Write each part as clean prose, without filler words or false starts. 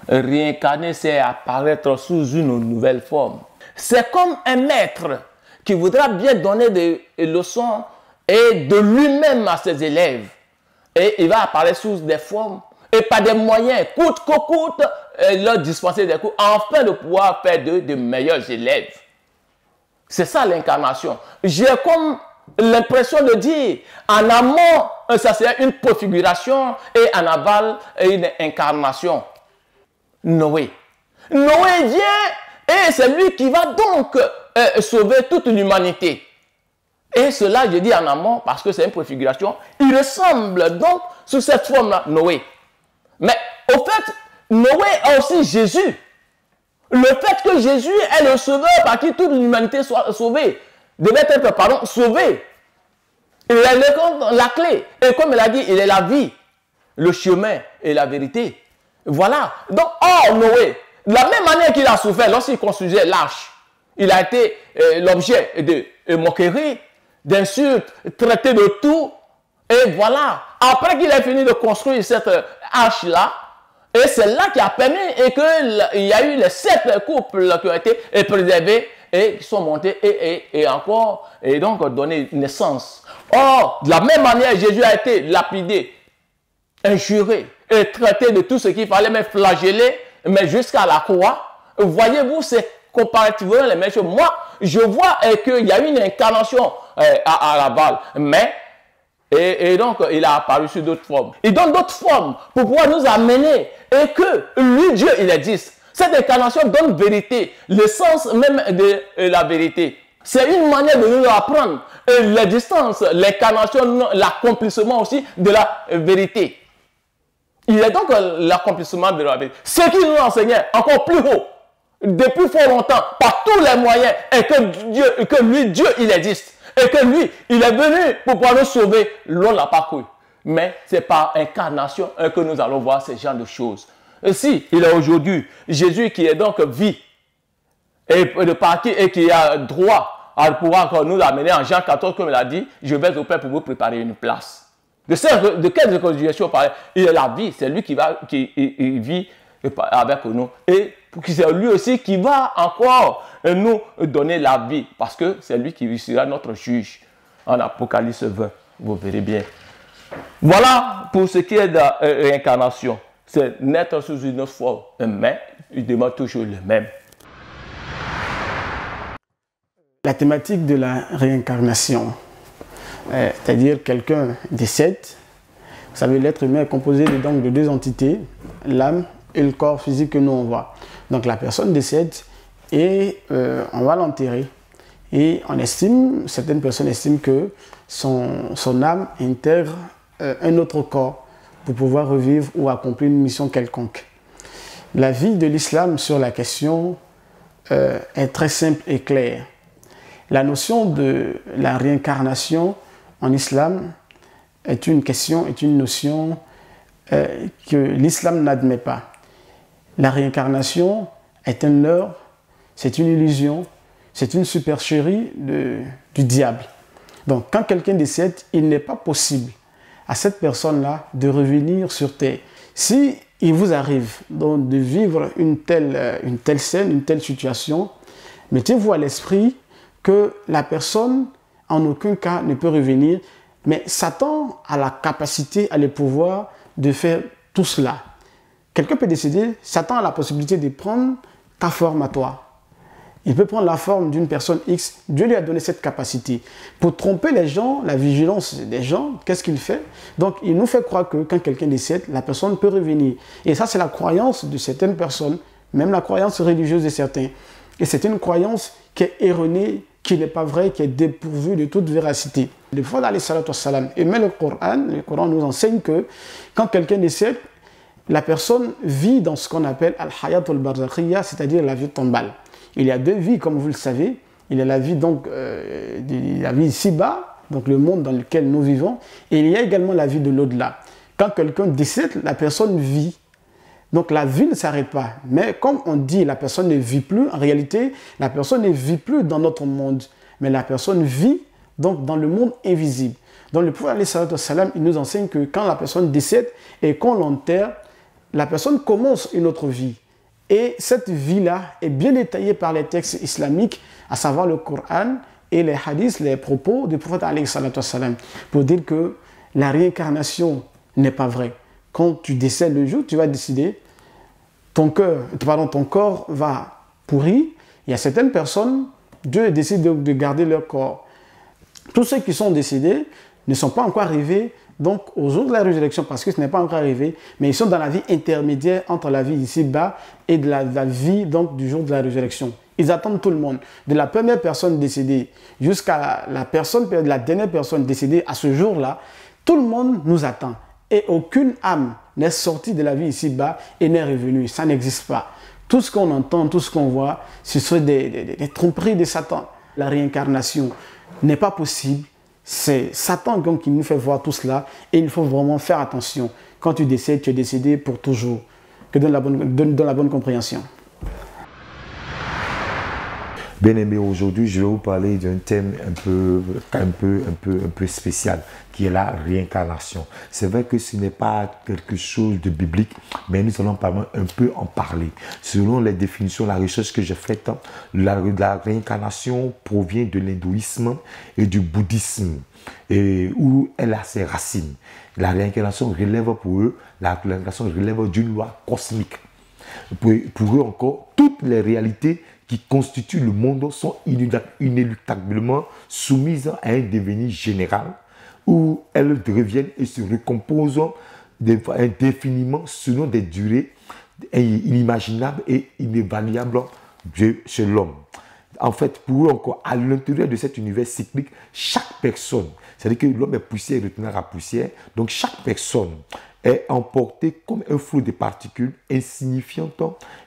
réincarner, c'est apparaître sous une nouvelle forme. C'est comme un maître qui voudra bien donner des leçons et de lui-même à ses élèves. Et il va apparaître sous des formes et par des moyens, coûte que coûte, leur dispenser des cours, afin de pouvoir faire d'eux de meilleurs élèves. C'est ça l'incarnation. J'ai comme l'impression de dire, en amont, ça c'est une préfiguration et en aval, une incarnation. Noé. Noé vient et c'est lui qui va donc sauver toute l'humanité. Et cela, je dis en amont parce que c'est une préfiguration. Il ressemble donc sous cette forme-là, Noé. Mais au fait, Noé a aussi Jésus. Le fait que Jésus est le sauveur par qui toute l'humanité soit sauvée, devait être, sauvé. Il est la clé. Et comme il a dit, il est la vie, le chemin et la vérité. Voilà. Donc, Noé, de la même manière qu'il a souffert lorsqu'il construisait l'arche, il a été l'objet de moqueries, d'insultes, traité de tout. Et voilà. Après qu'il ait fini de construire cette arche-là, et c'est là qui a permis et qu'il y a eu les 7 couples qui ont été préservés et qui sont montés et encore, et donc donné naissance. Or, de la même manière, Jésus a été lapidé, injuré et traité de tout ce qu'il fallait, mais flagellé, mais jusqu'à la croix. Voyez-vous, c'est comparativement les mêmes choses. Moi, je vois qu'il y a eu une incarnation à la balle, mais et donc, il a apparu sur d'autres formes. Il donne d'autres formes pour pouvoir nous amener et que lui, Dieu, il existe. Cette incarnation donne vérité, l'essence même de la vérité. C'est une manière de nous apprendre l'existence, l'incarnation, l'accomplissement aussi de la vérité. Il est donc l'accomplissement de la vérité. Ce qui nous enseignait encore plus haut, depuis fort longtemps, par tous les moyens, et que lui, Dieu, il existe. Et que lui, il est venu pour pouvoir nous sauver. L'on l'a pas cru. Mais c'est par incarnation que nous allons voir ce genre de choses. Et si il est aujourd'hui Jésus qui est donc vie et de partir et qui a droit à pouvoir nous amener en Jean 14, comme il a dit, je vais au Père pour vous préparer une place. De quelle réconciliation parle? Il est la vie, c'est lui qui vit avec nous. Et c'est lui aussi qui va encore nous donner la vie, parce que c'est lui qui sera notre juge. En Apocalypse 20, vous verrez bien. Voilà pour ce qui est de la réincarnation. C'est naître sous une autre forme, mais il demande toujours le même. La thématique de la réincarnation, c'est-à-dire quelqu'un décède. Vous savez, l'être humain est composé donc de 2 entités, l'âme et le corps physique que nous on voit. Donc la personne décède et on va l'enterrer. Et certaines personnes estiment que son âme intègre un autre corps pour pouvoir revivre ou accomplir une mission quelconque. L'avis de l'islam sur la question est très simple et clair. La notion de la réincarnation en islam est une notion que l'islam n'admet pas. La réincarnation est un leurre, c'est une illusion, c'est une supercherie du diable. Donc quand quelqu'un décède, il n'est pas possible à cette personne-là de revenir sur terre. Si il vous arrive donc de vivre une telle scène, une telle situation, mettez-vous à l'esprit que la personne en aucun cas ne peut revenir, mais Satan a la capacité, a le pouvoir de faire tout cela. Quelqu'un peut décider, Satan a la possibilité de prendre ta forme à toi. Il peut prendre la forme d'une personne X. Dieu lui a donné cette capacité. Pour tromper les gens, la vigilance des gens, qu'est-ce qu'il fait? Donc, il nous fait croire que quand quelqu'un décède, la personne peut revenir. Et ça, c'est la croyance de certaines personnes, même la croyance religieuse de certains. Et c'est une croyance qui est erronée, qui n'est pas vraie, qui est dépourvue de toute véracité. Le prophète alayhi salatu wassalam, et même le Coran nous enseigne que quand quelqu'un décède, la personne vit dans ce qu'on appelle al-hayat al-barzakhiya, c'est-à-dire la vie tombale. Il y a 2 vies, comme vous le savez. Il y a la vie, la vie ici-bas, donc le monde dans lequel nous vivons, et il y a également la vie de l'au-delà. Quand quelqu'un décède, la personne vit. Donc la vie ne s'arrête pas. Mais comme on dit, la personne ne vit plus, en réalité, la personne ne vit plus dans notre monde, mais la personne vit donc dans le monde invisible. Donc le prophète alayhi salatu wassalam, il nous enseigne que quand la personne décède et qu'on l'enterre, la personne commence une autre vie. Et cette vie-là est bien détaillée par les textes islamiques, à savoir le Coran et les hadiths, les propos du prophète alayhi salatu wassalam, pour dire que la réincarnation n'est pas vraie. Quand tu décèdes le jour, tu vas décider, ton corps va pourrir. Il y a certaines personnes, Dieu décide de garder leur corps. Tous ceux qui sont décédés ne sont pas encore arrivés donc au jour de la résurrection, parce que ce n'est pas encore arrivé, mais ils sont dans la vie intermédiaire entre la vie ici-bas et de la vie donc, du jour de la résurrection. Ils attendent tout le monde, de la première personne décédée jusqu'à la dernière personne décédée à ce jour-là, tout le monde nous attend. Et aucune âme n'est sortie de la vie ici-bas et n'est revenue. Ça n'existe pas. Tout ce qu'on entend, tout ce qu'on voit, ce sont des tromperies de Satan. La réincarnation n'est pas possible. C'est Satan qui nous fait voir tout cela et il faut vraiment faire attention. Quand tu décèdes, tu es décédé pour toujours. Que donne la bonne compréhension. Bien aimé, aujourd'hui, je vais vous parler d'un thème un peu spécial, qui est la réincarnation. C'est vrai que ce n'est pas quelque chose de biblique, mais nous allons un peu en parler. Selon les définitions, la recherche que j'ai faite, la réincarnation provient de l'hindouisme et du bouddhisme, où elle a ses racines. La réincarnation relève pour eux, d'une loi cosmique. Pour eux encore, toutes les réalités qui constituent le monde sont inéluctablement soumises à un devenir général où elles reviennent et se recomposent indéfiniment selon des durées inimaginables et inévaluables chez l'homme. En fait, pour eux encore, à l'intérieur de cet univers cyclique, chaque personne, c'est-à-dire que l'homme est poussière et retournera à poussière, donc chaque personne est emportée comme un flot de particules insignifiantes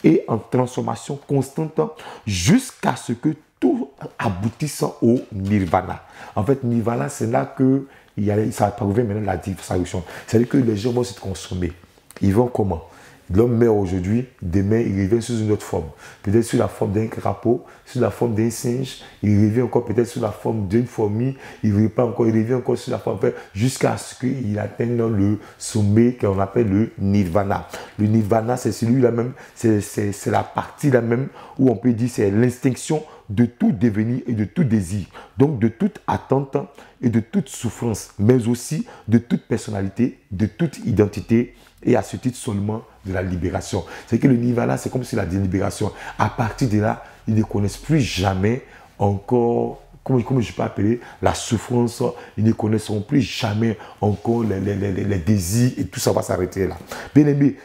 et en transformation constante jusqu'à ce que tout aboutisse au nirvana. En fait, nirvana, c'est là que ça provient maintenant la disparition. C'est-à-dire que les gens vont se transformer. Ils vont comment? L'homme meurt aujourd'hui, demain il revient sous une autre forme. Peut-être sous la forme d'un crapaud, sous la forme d'un singe, il revient encore peut-être sous la forme d'une fourmi, il revient encore sous la forme, jusqu'à ce qu'il atteigne le sommet qu'on appelle le nirvana. Le nirvana, c'est celui-là même, c'est la partie là même où on peut dire c'est l'extinction de tout devenir et de tout désir. Donc de toute attente et de toute souffrance, mais aussi de toute personnalité, de toute identité, et à ce titre seulement de la libération. C'est que le nirvana, c'est comme si la libération. À partir de là, ils ne connaissent plus jamais encore, comment je peux appeler, la souffrance. Ils ne connaîtront plus jamais encore les désirs et tout ça va s'arrêter là. Bien aimé,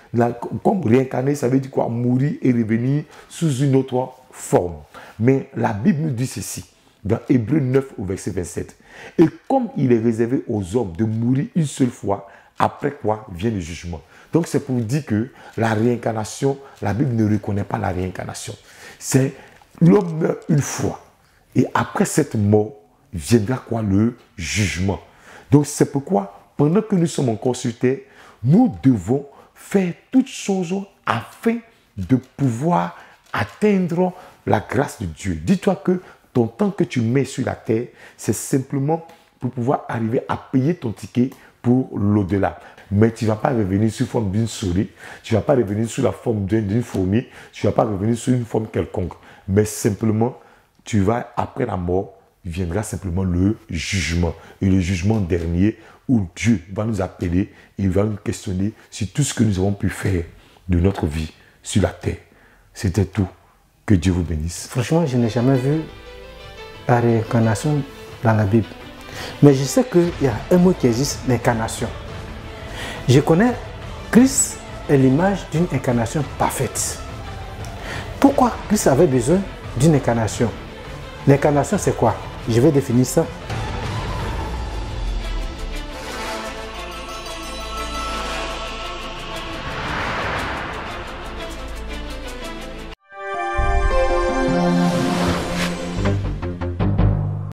comme réincarner, ça veut dire quoi? Mourir et revenir sous une autre forme. Mais la Bible nous dit ceci, dans Hébreux 9 au verset 27. Et comme il est réservé aux hommes de mourir une seule fois, après quoi vient le jugement. Donc c'est pour dire que la réincarnation, la Bible ne reconnaît pas la réincarnation. C'est l'homme meurt une fois. Et après cette mort, viendra quoi? Le jugement. Donc c'est pourquoi, pendant que nous sommes encore sur terre, nous devons faire toutes choses afin de pouvoir atteindre la grâce de Dieu. Dis-toi que ton temps que tu mets sur la terre, c'est simplement pour pouvoir arriver à payer ton ticket pour l'au-delà. Mais tu ne vas pas revenir sous la forme d'une souris, tu ne vas pas revenir sous la forme d'une fourmi, tu ne vas pas revenir sous une forme quelconque. Mais simplement, après la mort, viendra simplement le jugement. Et le jugement dernier où Dieu va nous appeler, il va nous questionner sur tout ce que nous avons pu faire de notre vie sur la terre. C'était tout. Que Dieu vous bénisse. Franchement, je n'ai jamais vu la réincarnation dans la Bible. Mais je sais qu'il y a un mot qui existe, l'incarnation. Je connais Christ est l'image d'une incarnation parfaite. Pourquoi Christ avait besoin d'une incarnation? L'incarnation, c'est quoi? Je vais définir ça